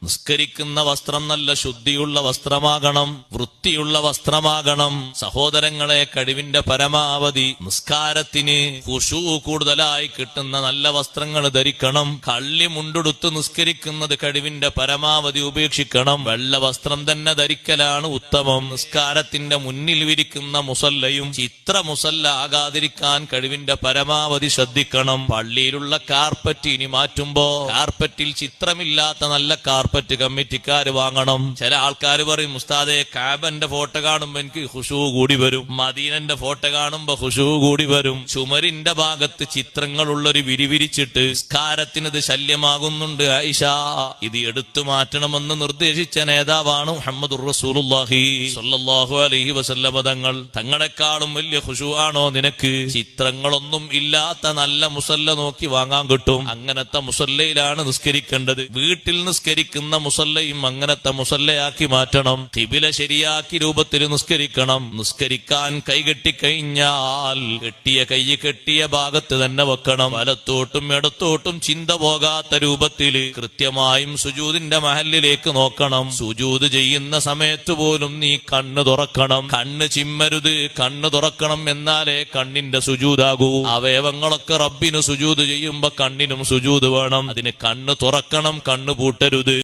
നിസ്കരിക്കുന്ന വസ്ത്രം നല്ല ശുദ്ധിയുള്ള വസ്ത്രമാകണം, വൃത്തിയുള്ള വസ്ത്രമാകണം. സഹോദരങ്ങളെ, കഴിവിന്റെ പരമാവധി നിസ്കാരത്തിന് ഖുശൂ കൂടുതലായി കിട്ടുന്ന നല്ല വസ്ത്രങ്ങൾ ധരിക്കണം. കള്ളി മുണ്ടെടുത്ത് നിസ്കരിക്കുന്നത് കഴിവിന്റെ പരമാവധി ഉപേക്ഷിക്കണം. വെള്ള വസ്ത്രം തന്നെ ധരിക്കലാണ് ഉത്തമം. നിസ്കാരത്തിന്റെ മുന്നിൽ വിരിക്കുന്ന മുസല്ലയും ചിത്ര മുസല്ല ആകാതിരിക്കാൻ കഴിവിന്റെ പരമാവധി ശ്രദ്ധിക്കണം. പള്ളിയിലുള്ള കാർപ്പറ്റ് ഇനി മാറ്റുമ്പോ കാർപ്പറ്റിൽ ചിത്രമില്ലാത്ത നല്ല കാർപ്പറ്റ് കമ്മിറ്റിക്കാര് വാങ്ങണം. ചില ആൾക്കാർ പറയും, ഉസ്താദെ കാബന്റെ ഫോട്ടോ കാണുമ്പോ എനിക്ക് ഖുശൂ കൂടി വരും, മദീനന്റെ ഫോട്ടോ കാണുമ്പോ ഖുശൂ കൂടി വരും. ചുമരിന്റെ ഭാഗത്ത് ചിത്രങ്ങളുള്ളൊരു വിരിവിരിച്ചിട്ട് നിസ്കാരത്തിനത് ശല്യമാകുന്നുണ്ട്. ആയിഷ, ഇത് എടുത്തു മാറ്റണമെന്ന് നിർദ്ദേശിച്ച നേതാവാണ് മുഹമ്മദുർ റസൂലുള്ളാഹി സ്വല്ലല്ലാഹു അലൈഹി വസല്ലമ തങ്ങൾ. തങ്ങളെക്കാളും വലിയ ഖുശൂ ആണോ നിനക്ക്? ചിത്രങ്ങളൊന്നും ഇല്ലാത്ത നല്ല മുസല്ല നോക്കി വാങ്ങാൻ കിട്ടും. അങ്ങനത്തെ മുസല്ലയിലാണ് നിസ്കരിക്കേണ്ടത്. വീട്ടിൽ നിസ്കരിക്കുന്ന മുസല്ലയും അങ്ങനത്തെ മുസല്ലയാക്കി മാറ്റണം. ഖിബില ശരിയാക്കി രൂപത്തിൽ നിസ്കരിക്കണം. നിസ്കരിക്കാൻ കൈകെട്ടിക്കഴിഞ്ഞാൽ കെട്ടിയ കൈ കെട്ടിയ ഭാഗത്ത് തന്നെ വെക്കണം. വലത്തോട്ടും ഇടത്തോട്ടും ചിന്ത പോകാത്ത രൂപത്തിൽ കൃത്യമായും സുജൂദിന്റെ മഹലിലേക്ക് നോക്കണം. സുജൂദ് ചെയ്യുന്ന സമയത്ത് പോലും നീ കണ്ണ് തുറക്കണം. കണ്ണ് ചിമ്മരുത്, കണ്ണ് തുറക്കണം. എന്നാലേ കണ്ണിന്റെ സുജൂദാകൂ. അവയവങ്ങളൊക്കെ റബ്ബിന് സുജൂദ് ചെയ്യുമ്പോ കണ്ണിനും സുജൂദ് വേണം. അതിന് കണ്ണ് തുറക്കണം, കണ്ണ് പൂട്ടരുത്.